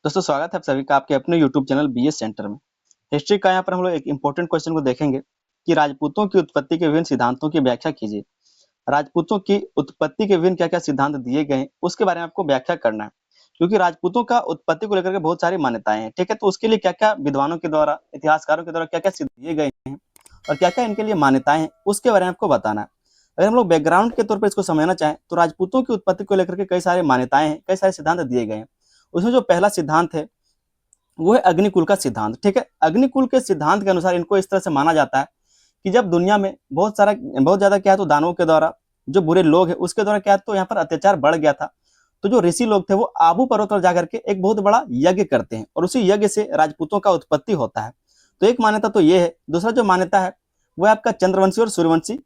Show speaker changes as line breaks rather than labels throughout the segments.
दोस्तों स्वागत है आप सभी का आपके अपने यूट्यूब चैनल बीएस सेंटर में। हिस्ट्री का यहाँ पर हम लोग एक इंपॉर्टेंट क्वेश्चन को देखेंगे कि राजपूतों की उत्पत्ति के विभिन्न सिद्धांतों की व्याख्या कीजिए। राजपूतों की उत्पत्ति के विभिन्न क्या-क्या सिद्धांत दिए गए हैं उसके बारे में आपको व्याख्या करना है, क्योंकि राजपूतों का उत्पत्ति को लेकर के बहुत सारी मान्यताएं हैं। ठीक है, तो उसके लिए क्या-क्या विद्वानों के द्वारा, इतिहासकारों के द्वारा क्या-क्या सिद्ध दिए गए हैं और क्या-क्या इनके लिए मान्यताएं हैं उसके बारे में आपको बताना है। अगर हम लोग बैकग्राउंड के तौर पर इसको समझना चाहें तो राजपूतों की उत्पत्ति को लेकर के कई सारे मान्यताएं हैं, कई सारे सिद्धांत दिए गए हैं। उसमें जो पहला सिद्धांत है वो है अग्निकुल का सिद्धांत। ठीक है, अग्निकुल के सिद्धांत के अनुसार इनको इस तरह से माना जाता है कि जब दुनिया में बहुत ज्यादा क्या है तो दानवों के द्वारा, जो बुरे लोग हैं उसके द्वारा क्या है तो यहाँ पर अत्याचार बढ़ गया था, तो जो ऋषि लोग थे वो आबू पर्वत पर जाकर के एक बहुत बड़ा यज्ञ करते हैं और उसी यज्ञ से राजपूतों का उत्पत्ति होता है। तो एक मान्यता तो ये है। दूसरा जो मान्यता है वो है आपका चंद्रवंशी और सूर्यवंशी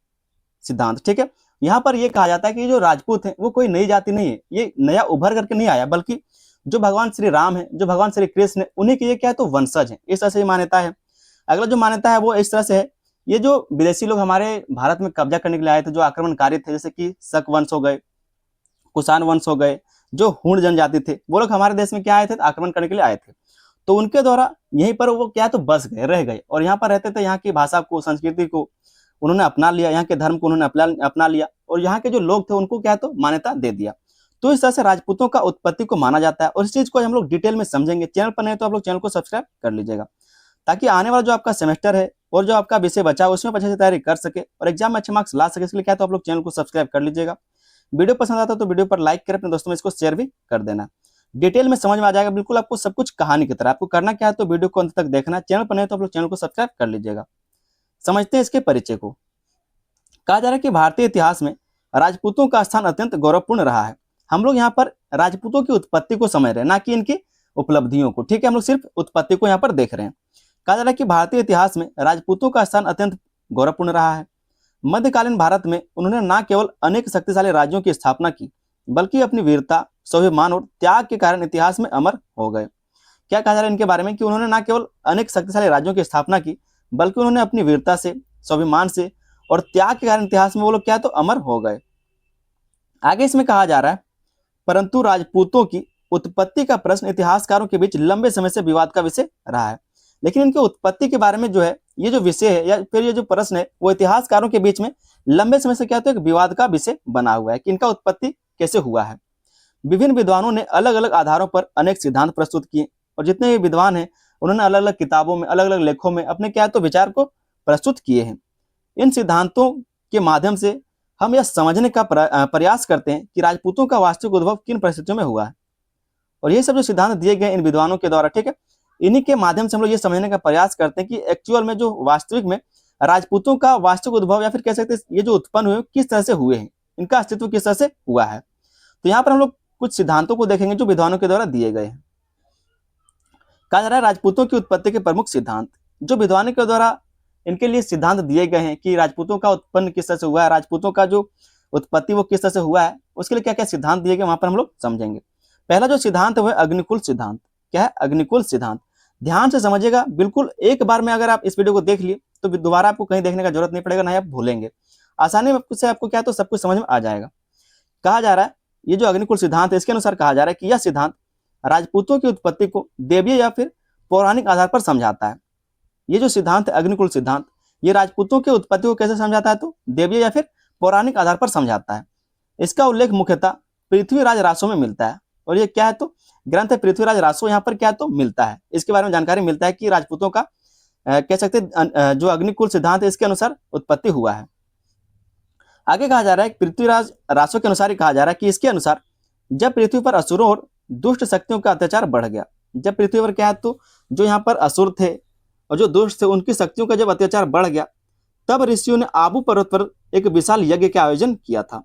सिद्धांत। ठीक है, यहाँ पर ये कहा जाता है कि जो राजपूत है वो कोई नई जाति नहीं है, ये नया उभर करके नहीं आया, बल्कि जो भगवान श्री राम है, जो भगवान श्री कृष्ण है, उन्हीं के ये क्या है तो वंशज है। इस तरह से ये मान्यता है। अगला जो मान्यता है वो इस तरह से है, ये जो विदेशी लोग हमारे भारत में कब्जा करने के लिए आए थे, जो आक्रमणकारी थे, जैसे कि शक वंश हो गए, कुषाण वंश हो गए, जो हूण जनजाति थे, वो लोग हमारे देश में क्या आए थे, आक्रमण करने के लिए आए थे। तो उनके द्वारा यहीं पर वो क्या है तो बस गए, रह गए और यहाँ पर रहते थे। यहाँ की भाषा को, संस्कृति को उन्होंने अपना लिया, यहाँ के धर्म को उन्होंने अपना लिया और यहाँ के जो लोग थे उनको क्या है तो मान्यता दे दिया। तो इस तरह से राजपूतों का उत्पत्ति को माना जाता है और इस चीज को हम लोग डिटेल में समझेंगे। चैनल पर नहीं तो आप लोग चैनल को सब्सक्राइब कर लीजिएगा, ताकि आने वाला जो आपका सेमेस्टर है और जो आपका विषय बचा है उसमें अच्छे से तैयारी कर सके और एग्जाम में अच्छे मार्क्स ला सके। इसलिए क्या है तो आप लोग चैनल को सब्सक्राइब कर लीजिएगा। वीडियो पसंद आता है तो वीडियो पर लाइक करें, अपने दोस्तों में इसको शेयर भी कर देना। डिटेल में समझ में आ जाएगा, बिल्कुल आपको सब कुछ कहानी की तरह। आपको करना क्या है तो वीडियो को अंत तक देखना। चैनल पर नहीं तो आप लोग चैनल को सब्सक्राइब कर लीजिएगा। समझते हैं इसके परिचय को। कहा जा रहा है कि भारतीय इतिहास में राजपूतों का स्थान अत्यंत गौरवपूर्ण रहा है। हम लोग यहाँ पर राजपूतों की उत्पत्ति को समझ रहे हैं, ना कि इनकी उपलब्धियों को। ठीक है, हम लोग सिर्फ उत्पत्ति को यहाँ पर देख रहे हैं। कहा जा रहा है कि भारतीय इतिहास में राजपूतों का स्थान अत्यंत गौरवपूर्ण रहा है। मध्यकालीन भारत में उन्होंने न केवल अनेक शक्तिशाली राज्यों की स्थापना की, बल्कि अपनी वीरता, स्वाभिमान और त्याग के कारण इतिहास में अमर हो गए। क्या कहा जा रहा है इनके बारे में कि उन्होंने न केवल अनेक शक्तिशाली राज्यों की स्थापना की, बल्कि उन्होंने अपनी वीरता से, स्वाभिमान से और त्याग के कारण इतिहास में वो लोग क्या तो अमर हो गए। आगे इसमें कहा जा रहा है, परंतु राजपूतों की उत्पत्ति का प्रश्न इतिहासकारों के बीच लंबे समय से विवाद का विषय रहा है। लेकिन इनकी उत्पत्ति के बारे में जो है ये जो विषय है या फिर ये जो प्रश्न है वो इतिहासकारों के बीच में लंबे समय से क्या तो एक विवाद का विषय बना हुआ है कि इनका उत्पत्ति कैसे हुआ है। विभिन्न विद्वानों ने अलग अलग आधारों पर अनेक सिद्धांत प्रस्तुत किए और जितने भी विद्वान हैं उन्होंने अलग अलग किताबों में, अलग अलग लेखों में अपने क्या तो विचार को प्रस्तुत किए हैं। इन सिद्धांतों के माध्यम से हम यह समझने का प्रयास करते हैं कि राजपूतों का वास्तविक उद्भव किन परिस्थितियों में हुआ है। और ये सब जो सिद्धांत दिए गए इन विद्वानों के द्वारा, ठीक है, इन्हीं के माध्यम से हम लोग ये समझने का प्रयास करते हैं कि एक्चुअल में जो वास्तविक में राजपूतों का वास्तविक उद्भव या फिर कह सकते हैं ये जो उत्पन्न हुए किस तरह से हुए हैं, इनका अस्तित्व किस तरह से हुआ है। तो यहाँ पर हम लोग कुछ सिद्धांतों को देखेंगे जो विद्वानों के द्वारा दिए गए हैं। कहा जा रहा है राजपूतों की उत्पत्ति के प्रमुख सिद्धांत जो विद्वानों के द्वारा इनके लिए सिद्धांत दिए गए हैं कि राजपूतों का उत्पन्न किस तरह से हुआ है, राजपूतों का जो उत्पत्ति वो किस तरह से हुआ है, उसके लिए क्या क्या सिद्धांत दिए गए वहां पर हम लोग समझेंगे। पहला जो सिद्धांत है वो है अग्निकुल सिद्धांत। क्या है? अग्निकुल सिद्धांत। ध्यान से समझिएगा, बिल्कुल एक बार में अगर आप इस वीडियो को देख लिए तो दोबारा आपको कहीं देखने का जरूरत नहीं पड़ेगा, ना ही आप भूलेंगे। आसानी से आपको क्या तो सब कुछ समझ में आ जाएगा। कहा जा रहा है ये जो अग्निकुल सिद्धांत है इसके अनुसार कहा जा रहा है कि यह सिद्धांत राजपूतों की उत्पत्ति को देवीय या फिर पौराणिक आधार पर समझाता है। ये जो सिद्धांत है अग्निकुल सिद्धांत, ये राजपूतों की उत्पत्ति को कैसे समझाता है तो देवीय या फिर पौराणिक आधार पर समझाता है। इसका उल्लेख मुख्यतः पृथ्वीराज रासो में मिलता है और ये क्या है तो ग्रंथ है पृथ्वीराज रासो, यहाँ पर क्या तो मिलता है, इसके बारे में जानकारी मिलता है कि राजपूतों का कह सकते जो अग्निकुल सिद्धांत है इसके अनुसार उत्पत्ति हुआ है। आगे कहा जा रहा है पृथ्वीराज रासो के अनुसार कहा जा रहा है कि इसके अनुसार जब पृथ्वी पर असुरों और दुष्ट शक्तियों का अत्याचार बढ़ गया, जब पृथ्वी पर क्या है तो जो यहाँ पर असुर थे और जो दुष्ट थे उनकी शक्तियों का जब अत्याचार बढ़ गया, तब ऋषियों ने आबू पर्वत पर एक विशाल यज्ञ का आयोजन किया था।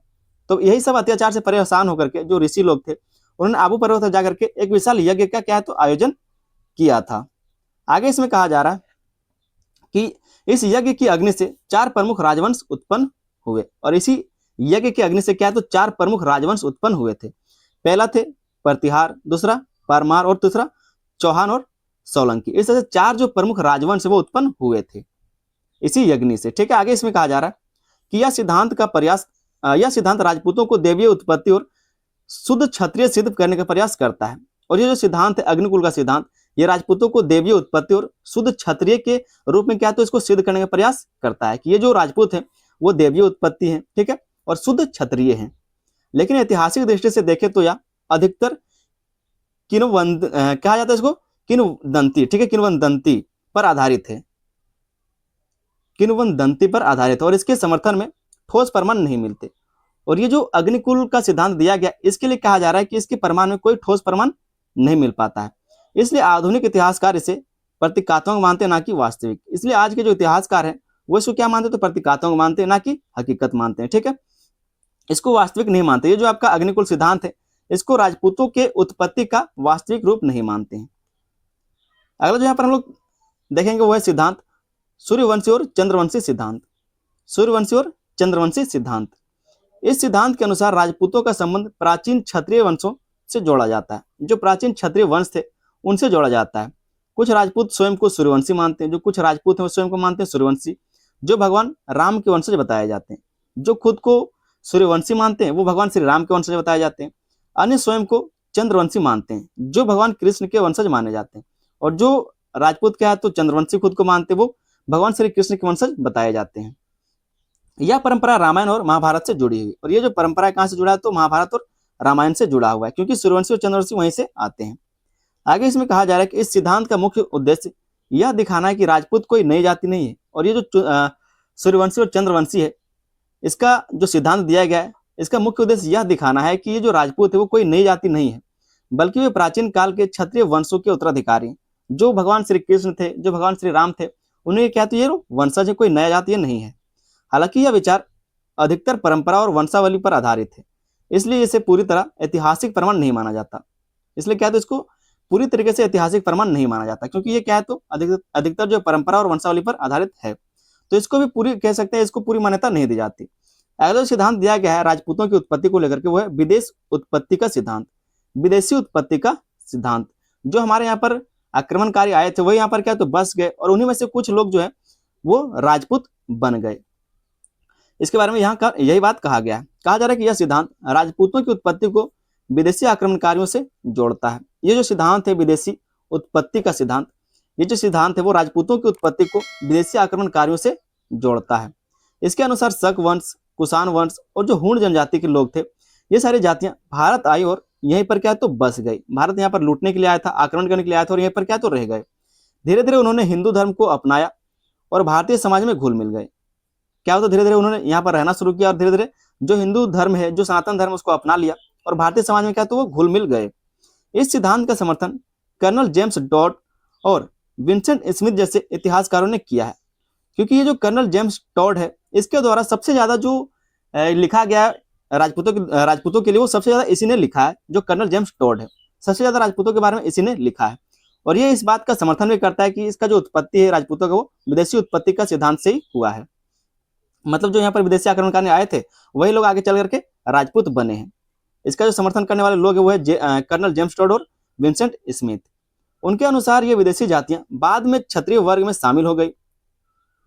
तो यही सब अत्याचार से परेशान होकर के जो ऋषि लोग थे उन्होंने आबू पर्वत पर जाकर के एक विशाल यज्ञ का क्या है तो आयोजन किया था। आगे इसमें कहा जा रहा है कि इस यज्ञ की अग्नि से 4 प्रमुख राजवंश उत्पन्न हुए और इसी यज्ञ के अग्नि से क्या है तो 4 प्रमुख राजवंश उत्पन्न हुए थे। पहला थे प्रतिहार, दूसरा परमार और तीसरा चौहान और सोलंकी। इस तरह से 4 जो प्रमुख राजवंश वो उत्पन्न हुए थे इसी यज्ञ से। ठीक है, आगे इसमें कहा जा रहा है कि यह सिद्धांत राजपूतों को देवीय उत्पत्ति और शुद्ध क्षत्रिय सिद्ध करने का प्रयास करता है और ये जो सिद्धांत है अग्निकुल का सिद्धांत, ये राजपूतों को देवीय उत्पत्ति और शुद्ध क्षत्रिय के रूप में क्या है तो इसको सिद्ध करने का प्रयास करता है कि ये जो राजपूत है वो देवीय उत्पत्ति है, ठीक है, और शुद्ध क्षत्रिय है। लेकिन ऐतिहासिक दृष्टि से देखें तो यह अधिकतर कहा जाता है इसको किंवदंती, ठीक है, किंवदंती पर आधारित है, किंवदंती पर आधारित है और इसके समर्थन में ठोस प्रमाण नहीं मिलते। और ये जो अग्निकुल का सिद्धांत दिया गया इसके लिए कहा जा रहा है कि इसके प्रमाण में कोई ठोस प्रमाण नहीं मिल पाता है, इसलिए आधुनिक इतिहासकार इसे प्रतीकात्मक मानते हैं ना कि वास्तविक। इसलिए आज के जो इतिहासकार हैं वो इसको क्या मानते हैं तो प्रतीकात्मक मानते हैं ना कि हकीकत मानते हैं, ठीक है, इसको वास्तविक नहीं मानते। ये जो आपका अग्निकुल सिद्धांत है इसको राजपूतों के उत्पत्ति का वास्तविक रूप नहीं मानते हैं। अगला जो यहाँ पर हम लोग देखेंगे वो है सिद्धांत सूर्यवंशी और चंद्रवंशी सिद्धांत। सूर्यवंशी और चंद्रवंशी सिद्धांत, इस सिद्धांत के अनुसार राजपूतों का संबंध प्राचीन क्षत्रिय वंशों से जोड़ा जाता है, जो प्राचीन क्षत्रिय वंश थे उनसे जोड़ा जाता है। कुछ राजपूत स्वयं को सूर्यवंशी मानते हैं, जो कुछ राजपूत हैं वो स्वयं को मानते हैं सूर्यवंशी, जो भगवान राम के वंशज बताए जाते हैं। जो खुद को सूर्यवंशी मानते हैं वो भगवान श्री राम के वंशज बताए जाते हैं। अन्य स्वयं को चंद्रवंशी मानते हैं, जो भगवान कृष्ण के वंशज माने जाते हैं। और जो राजपूत क्या है तो चंद्रवंशी खुद को मानते हैं वो भगवान श्री कृष्ण के वंशज बताए जाते हैं। यह परंपरा रामायण और महाभारत से जुड़ी हुई, और ये जो परंपरा कहाँ से जुड़ा है तो महाभारत और रामायण से जुड़ा हुआ है, क्योंकि सूर्यवंशी और चंद्रवंशी वहीं से आते हैं। आगे इसमें कहा जा रहा है कि इस सिद्धांत का मुख्य उद्देश्य यह दिखाना है कि राजपूत कोई नई जाति नहीं है। और ये जो सूर्यवंशी और चंद्रवंशी है इसका जो सिद्धांत दिया गया है इसका मुख्य उद्देश्य यह दिखाना है कि ये जो राजपूत है वो कोई नई जाति नहीं है, बल्कि वे प्राचीन काल के क्षत्रिय वंशों के उत्तराधिकारी हैं, जो भगवान श्री कृष्ण थे, जो भगवान श्री राम थे, उन्हें क्या तो ये वंशज है, कोई नया जाति नहीं है। हालांकि यह विचार अधिकतर परंपरा और वंशावली पर आधारित है, इसलिए इसे पूरी तरह ऐतिहासिक प्रमाण नहीं माना जाता। इसलिए क्या है तो इसको पूरी तरीके से ऐतिहासिक प्रमाण नहीं माना जाता, क्योंकि ये क्या है तो अधिकतर जो परंपरा और वंशावली पर आधारित है, तो इसको भी पूरी कह सकते हैं, इसको पूरी मान्यता नहीं दी जाती। अगला सिद्धांत दिया गया है राजपूतों की उत्पत्ति को लेकर के, वो है विदेश उत्पत्ति का सिद्धांत, विदेशी उत्पत्ति का सिद्धांत। जो हमारे यहाँ पर आक्रमणकारी आए थे वही यहाँ पर क्या तो बस गए, और उन्हीं में से कुछ लोग जो है वो राजपूत बन गए। इसके बारे में यहाँ का यही बात कहा गया है। कहा जा रहा है कि यह सिद्धांत राजपूतों की उत्पत्ति को विदेशी आक्रमणकारियों से जोड़ता है। ये जो सिद्धांत है विदेशी उत्पत्ति का सिद्धांत, ये जो सिद्धांत है वो राजपूतों की उत्पत्ति को विदेशी आक्रमणकारियों से जोड़ता है। इसके अनुसार शक वंश, कुषाण वंश और जो हूण जनजाति के लोग थे, ये सारी जातियां भारत आई और यहीं पर क्या तो बस गई। भारत यहाँ पर लूटने के लिए आया था, आक्रमण करने के लिए आया था और यहीं पर क्या तो रह गए। धीरे धीरे उन्होंने हिंदू धर्म को अपनाया और भारतीय समाज में घुल मिल गए। क्या होता धीरे धीरे उन्होंने यहाँ पर रहना शुरू किया और धीरे धीरे जो हिंदू धर्म है, जो सनातन धर्म, उसको अपना लिया और भारतीय समाज में क्या तो वो घुल मिल गए। इस सिद्धांत का समर्थन कर्नल जेम्स डॉड और विंसेंट स्मिथ जैसे इतिहासकारों ने किया है, क्योंकि ये जो कर्नल जेम्स टॉड है इसके द्वारा सबसे ज्यादा जो लिखा गया राजपूतों के लिए वो सबसे ज्यादा इसी ने लिखा है। जो कर्नल जेम्स टॉड है सबसे ज्यादा राजपूतों के बारे में इसी ने लिखा है, और ये इस बात का समर्थन भी करता है कि इसका जो उत्पत्ति है राजपूतों का वो विदेशी उत्पत्ति का सिद्धांत से ही हुआ है। मतलब जो यहाँ पर विदेशी आक्रमणकारी आए थे वही लोग आगे चल करके राजपूत बने हैं। इसका जो समर्थन करने वाले लोग है वो है कर्नल जेम्स टॉड और विंसेंट स्मिथ। उनके अनुसार ये विदेशी जातियां बाद में क्षत्रिय वर्ग में शामिल हो गई।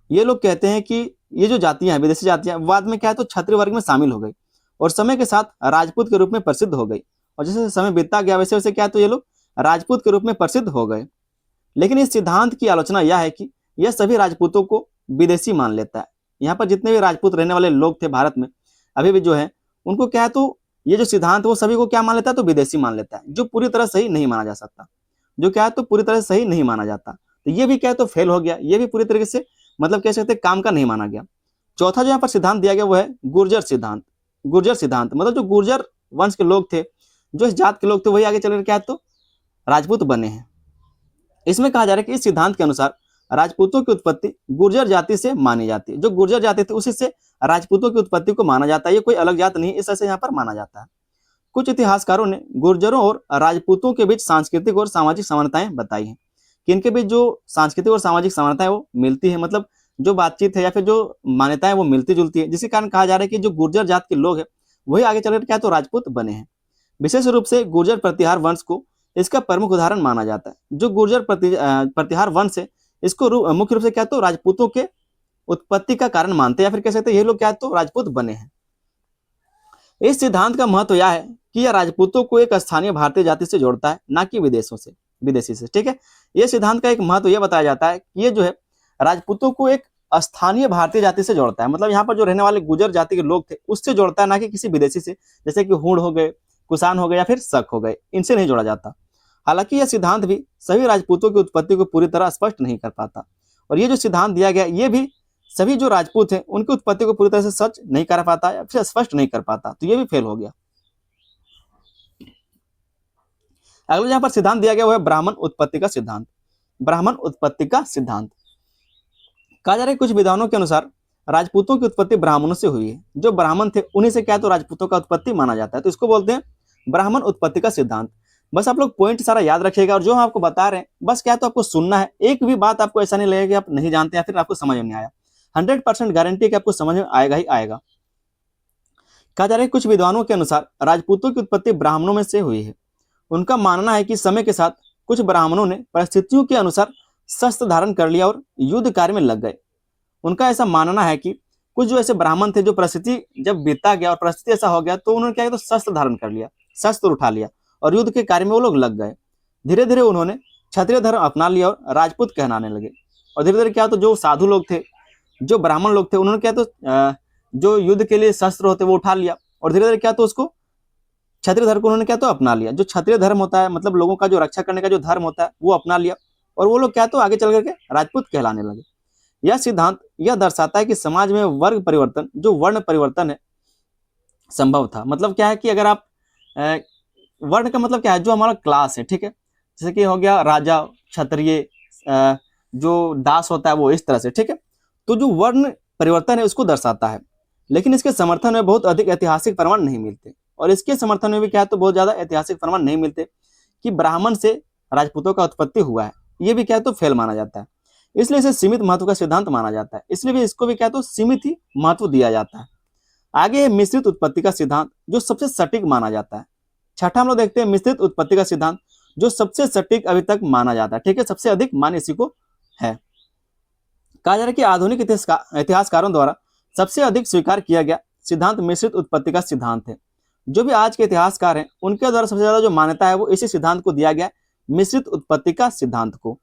ये लोग कहते हैं कि ये जो जातियां हैं विदेशी जातियां बाद में क्या है तो क्षत्रिय वर्ग में शामिल हो गई और समय के साथ राजपूत के रूप में प्रसिद्ध हो गई, और जैसे समय बीतता गया वैसे वैसे क्या तो ये लोग राजपूत के रूप में प्रसिद्ध हो गए। लेकिन इस सिद्धांत की आलोचना यह है कि यह सभी राजपूतों को विदेशी मान लेता है। यहाँ पर जितने भी राजपूत रहने वाले लोग थे भारत में अभी भी जो है उनको क्या है तो ये जो सिद्धांत वो सभी को क्या मान लेता है तो विदेशी मान लेता है, जो पूरी तरह सही नहीं माना जा सकता, जो क्या है तो पूरी तरह सही नहीं माना जाता। तो ये भी क्या है तो फेल हो गया, ये भी पूरी तरीके से मतलब कह सकते काम का नहीं माना गया। चौथा जो यहाँ पर सिद्धांत दिया गया वो है गुर्जर सिद्धांत। गुर्जर सिद्धांत मतलब जो गुर्जर वंश के लोग थे, जो इस जात के लोग थे, वही आगे चलकर क्या है तो राजपूत बने हैं। इसमें कहा जा रहा है कि इस सिद्धांत के अनुसार राजपूतों की उत्पत्ति गुर्जर जाति से मानी जाती है। जो गुर्जर जाति थी उसी से राजपूतों की उत्पत्ति को माना जाता है, ये कोई अलग जात नहीं है, इस तरह से यहाँ पर माना जाता है। कुछ इतिहासकारों ने गुर्जरों और राजपूतों के बीच सांस्कृतिक और सामाजिक समानताएं बताई हैं कि इनके बीच जो सांस्कृतिक और सामाजिक समानताएं वो मिलती है, मतलब जो बातचीत है या फिर जो मान्यताएं वो मिलती जुलती है, जिसके कारण कहा जा रहा है कि जो गुर्जर जात के लोग हैं वही आगे चलकर क्या तो राजपूत बने हैं। विशेष रूप से गुर्जर प्रतिहार वंश को इसका प्रमुख उदाहरण माना जाता है। जो गुर्जर प्रतिहार वंश है इसको मुख्य रूप से क्या तो राजपूतों के उत्पत्ति का कारण मानते हैं, या फिर कह सकते हैं ये लोग क्या तो राजपूत बने हैं। इस सिद्धांत का महत्व यह है कि यह राजपूतों को एक स्थानीय भारतीय जाति से जोड़ता है, ना कि विदेशी से। ठीक है, ये सिद्धांत का एक महत्व यह बताया जाता है कि ये जो है राजपूतों को एक स्थानीय भारतीय जाति से जोड़ता है, मतलब यहाँ पर जो रहने वाले गुर्जर जाति के लोग थे उससे जोड़ता है, ना कि किसी विदेशी से, जैसे कि हूण हो गए, कुषाण हो गए या फिर शक हो गए, इनसे नहीं जोड़ा जाता। हालांकि यह सिद्धांत भी सभी राजपूतों की उत्पत्ति को पूरी तरह स्पष्ट नहीं कर पाता, और ये जो सिद्धांत दिया गया ये भी सभी जो राजपूत हैं उनकी उत्पत्ति को पूरी तरह से सच नहीं कर पाता या फिर स्पष्ट नहीं कर पाता, तो ये भी फेल हो गया। अगला यहाँ पर सिद्धांत दिया गया वो है ब्राह्मण उत्पत्ति का सिद्धांत। ब्राह्मण उत्पत्ति का सिद्धांत कहा जा रहा है कुछ विद्वानों के अनुसार राजपूतों की उत्पत्ति ब्राह्मणों से हुई है। जो ब्राह्मण थे उन्हीं से क्या तो राजपूतों का उत्पत्ति माना जाता है, तो इसको बोलते हैं ब्राह्मण उत्पत्ति का सिद्धांत। बस आप लोग पॉइंट सारा याद रखिएगा, और जो हम आपको बता रहे हैं बस क्या तो आपको सुनना है, एक भी बात आपको ऐसा नहीं लगेगा कि आप नहीं जानते या फिर आपको समझ में नहीं आया। 100% गारंटी कि आपको समझ में आएगा ही आएगा। कहा जा रहा है कुछ विद्वानों के अनुसार राजपूतों की उत्पत्ति ब्राह्मणों में से हुई है। उनका मानना है कि समय के साथ कुछ ब्राह्मणों ने परिस्थितियों के अनुसार शस्त्र धारण कर लिया और युद्ध कार्य में लग गए। उनका ऐसा मानना है कि कुछ जो ऐसे ब्राह्मण थे जो परिस्थिति जब बीता गया और परिस्थिति ऐसा हो गया तो उन्होंने क्या किया, तो शस्त्र धारण कर लिया, शस्त्र उठा लिया और युद्ध के कार्य में वो लोग लग गए। धीरे धीरे उन्होंने क्षत्रिय धर्म अपना लिया और राजपूत कहलाने लगे। और धीरे धीरे क्या, तो जो साधु लोग थे, जो ब्राह्मण लोग थे, उन्होंने क्या तो जो युद्ध के लिए शस्त्र होते वो उठा लिया और धीरे धीरे क्या तो उसको क्षत्रिय धर्म को उन्होंने क्या तो अपना लिया। जो क्षत्रिय धर्म होता है, मतलब लोगों का जो रक्षा करने का जो धर्म होता है वो अपना लिया, और वो लोग क्या तो आगे चल करके राजपूत कहलाने लगे। यह सिद्धांत यह दर्शाता है कि समाज में वर्ग परिवर्तन, जो वर्ण परिवर्तन है, संभव था। मतलब क्या है कि अगर आप वर्ण का मतलब क्या है, जो हमारा क्लास है, ठीक है, जैसे कि हो गया राजा, क्षत्रिय, जो दास होता है वो, इस तरह से, ठीक है। तो जो वर्ण परिवर्तन है उसको दर्शाता है, लेकिन इसके समर्थन में बहुत अधिक ऐतिहासिक प्रमाण नहीं मिलते, और इसके समर्थन में भी क्या है तो बहुत ज्यादा ऐतिहासिक प्रमाण नहीं मिलते कि ब्राह्मण से राजपूतों का उत्पत्ति हुआ है। ये भी क्या है तो फेल माना जाता है, इसलिए इसे सीमित महत्व का सिद्धांत माना जाता है, इसलिए भी इसको भी क्या तो सीमित ही महत्व दिया जाता है। आगे है मिश्रित उत्पत्ति का सिद्धांत, जो सबसे सटीक माना जाता है। छठा हम लोग देखते हैं मिश्रित उत्पत्ति का सिद्धांत, जो सबसे सटीक अभी तक माना जाता है, ठीक है, सबसे अधिक मान इसी को है। कहा जा रहा है कि आधुनिक इतिहासकारों द्वारा सबसे अधिक स्वीकार किया गया सिद्धांत मिश्रित उत्पत्ति का सिद्धांत है। जो भी आज के इतिहासकार हैं उनके द्वारा सबसे ज्यादा जो मान्यता है वो इसी सिद्धांत को दिया गया, मिश्रित उत्पत्ति का सिद्धांत को।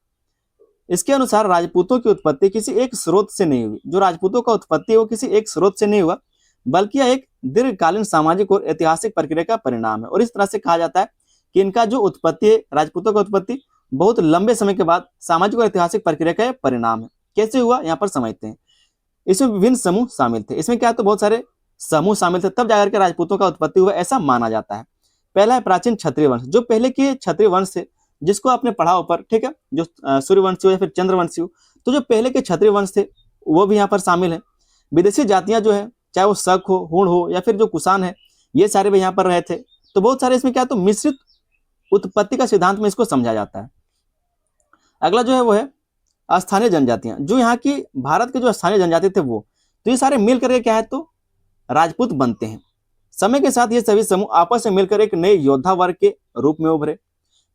इसके अनुसार राजपूतों की उत्पत्ति किसी एक स्रोत से नहीं हुई। जो राजपूतों का उत्पत्ति है वो किसी एक स्रोत से नहीं हुआ, बल्कि यह एक दीर्घकालीन सामाजिक और ऐतिहासिक प्रक्रिया का परिणाम है। और इस तरह से कहा जाता है कि इनका जो उत्पत्ति है, राजपूतों का उत्पत्ति बहुत लंबे समय के बाद सामाजिक और ऐतिहासिक प्रक्रिया का परिणाम है। कैसे हुआ यहाँ पर समझते हैं। इसमें विभिन्न समूह शामिल थे, इसमें क्या तो बहुत सारे समूह शामिल थे, तब जाकर के राजपूतों का उत्पत्ति हुआ, ऐसा माना जाता है। पहला है प्राचीन क्षत्रिय वंश, जो पहले के क्षत्रिय वंश थे, जिसको आपने पढ़ा ऊपर, ठीक है, जो सूर्यवंशी हो या फिर चंद्रवंशी हो, तो जो पहले के क्षत्रिय वंश थे वो भी यहाँ पर शामिल है। विदेशी जातियां जो है, चाहे वो शक हो, हूण हो या फिर जो कुषाण है, ये सारे भी यहाँ पर रहे थे। तो बहुत सारे इसमें क्या तो मिश्रित उत्पत्ति का सिद्धांत में इसको समझा जाता है। अगला जो है वो है स्थानीय जनजातियां, जो यहाँ की भारत के जो स्थानीय जनजाति थे वो, तो ये सारे मिल करके क्या है तो राजपूत बनते हैं। समय के साथ ये सभी समूह आपस में मिलकर एक नए योद्धा वर्ग के रूप में उभरे,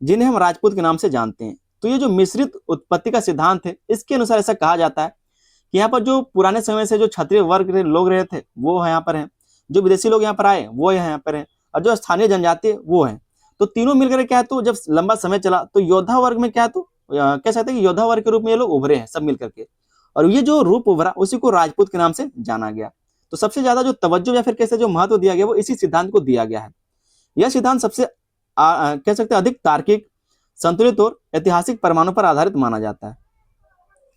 जिन्हें हम राजपूत के नाम से जानते हैं। तो ये जो मिश्रित उत्पत्ति का सिद्धांत है, इसके अनुसार ऐसा कहा जाता है कि यहाँ पर जो पुराने समय से जो क्षत्रिय वर्ग लोग रहे थे वो यहाँ पर हैं, जो विदेशी लोग यहाँ पर आए वो यहाँ पर हैं, और जो स्थानीय जनजाति वो है। तो तीनों मिलकर क्या है तो जब लंबा समय चला तो योद्धा वर्ग में क्या है तो कह सकते हैं कि योद्धा वर्ग के रूप में ये लोग उभरे हैं सब मिलकर के, और ये जो रूप उभरा उसी को राजपूत के नाम से जाना गया। तो सबसे ज्यादा जो तवज्जो या फिर कैसे जो महत्व दिया गया वो इसी सिद्धांत को दिया गया है। यह सिद्धांत सबसे कह सकते हैं अधिक तार्किक, संतुलित और ऐतिहासिक प्रमाणों पर आधारित माना जाता है।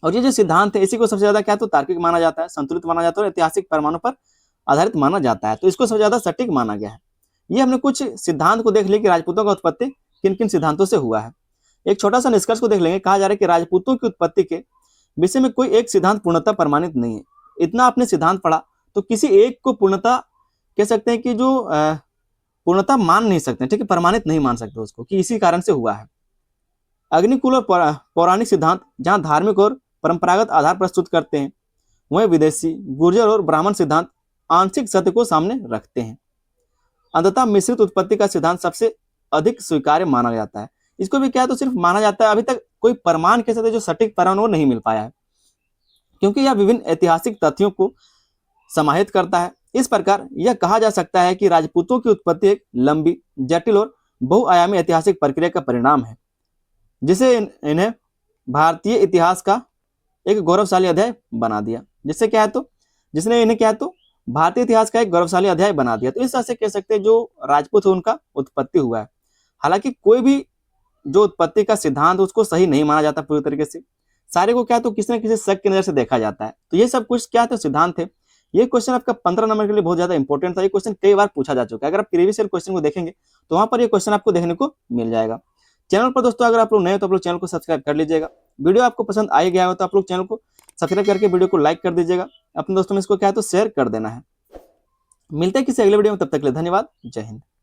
और ये जो सिद्धांत है इसी को सबसे ज्यादा क्या तो तार्किक माना जाता है, संतुलित माना जाता है और ऐतिहासिक प्रमाणों पर आधारित माना जाता है। तो इसको सबसे ज्यादा सटीक माना गया है। ये हमने कुछ सिद्धांत को देख लिया कि राजपूतों का उत्पत्ति किन किन सिद्धांतों से हुआ है। एक छोटा सा निष्कर्ष को देख लेंगे। कहा जा रहा है कि राजपूतों की उत्पत्ति के विषय में कोई एक सिद्धांत पूर्णतः प्रमाणित नहीं है। इतना आपने सिद्धांत पढ़ा तो किसी एक को पूर्णतः कह सकते हैं कि जो पूर्णतः मान नहीं सकते, ठीक है, प्रमाणित नहीं मान सकते उसको कि इसी कारण से हुआ है। अग्निकुल और पौराणिक सिद्धांत जहां धार्मिक और परंपरागत आधार प्रस्तुत करते हैं, वहीं विदेशी, गुर्जर और ब्राह्मण सिद्धांत आंशिक सत्य को सामने रखते हैं। अंततः मिश्रित उत्पत्ति का सिद्धांत सबसे अधिक स्वीकार्य माना जाता है। इसको भी क्या तो सिर्फ माना जाता है, अभी तक कोई प्रमाण कह सकते जो सटीक प्रमाण वो नहीं मिल पाया है, क्योंकि यह विभिन्न ऐतिहासिक तथ्यों को समाहित करता है इस प्रकार यह कहा जा सकता है कि राजपूतों की उत्पत्ति एक लंबी, जटिल और बहुआयामी ऐतिहासिक प्रक्रिया का परिणाम है, जिसे इन्हें भारतीय इतिहास का एक गौरवशाली अध्याय बना दिया। जिससे क्या है तो जिसने इन्हें क्या है तो भारतीय इतिहास का एक गौरवशाली अध्याय बना दिया। तो इस तरह से कह सकते हैं जो राजपूत है उनका उत्पत्ति हुआ है। हालांकि कोई भी जो उत्पत्ति का सिद्धांत उसको सही नहीं माना जाता पूरी तरीके से, सारे को क्या तो किसी न किसी शक की नजर से देखा जाता है। तो ये सब कुछ क्या थे, सिद्धांत थे। ये क्वेश्चन आपका 15 नंबर के लिए बहुत ज्यादा इंपॉर्टेंट था। ये क्वेश्चन कई बार पूछा जा चुका है। अगर आप प्रीवियस ईयर क्वेश्चन को देखेंगे तो वहां पर ये क्वेश्चन आपको देखने को मिल जाएगा। चैनल पर दोस्तों अगर आप लोग नए हो तो आप लोग चैनल को सब्सक्राइब कर लीजिएगा। वीडियो आपको पसंद आ गया हो तो आप लोग चैनल को सब्सक्राइब करके वीडियो को लाइक कर दीजिएगा। अपने दोस्तों में इसको क्या है तो शेयर कर देना है। मिलते हैं किसी अगले वीडियो में, तब तक के लिए धन्यवाद। जय हिंद।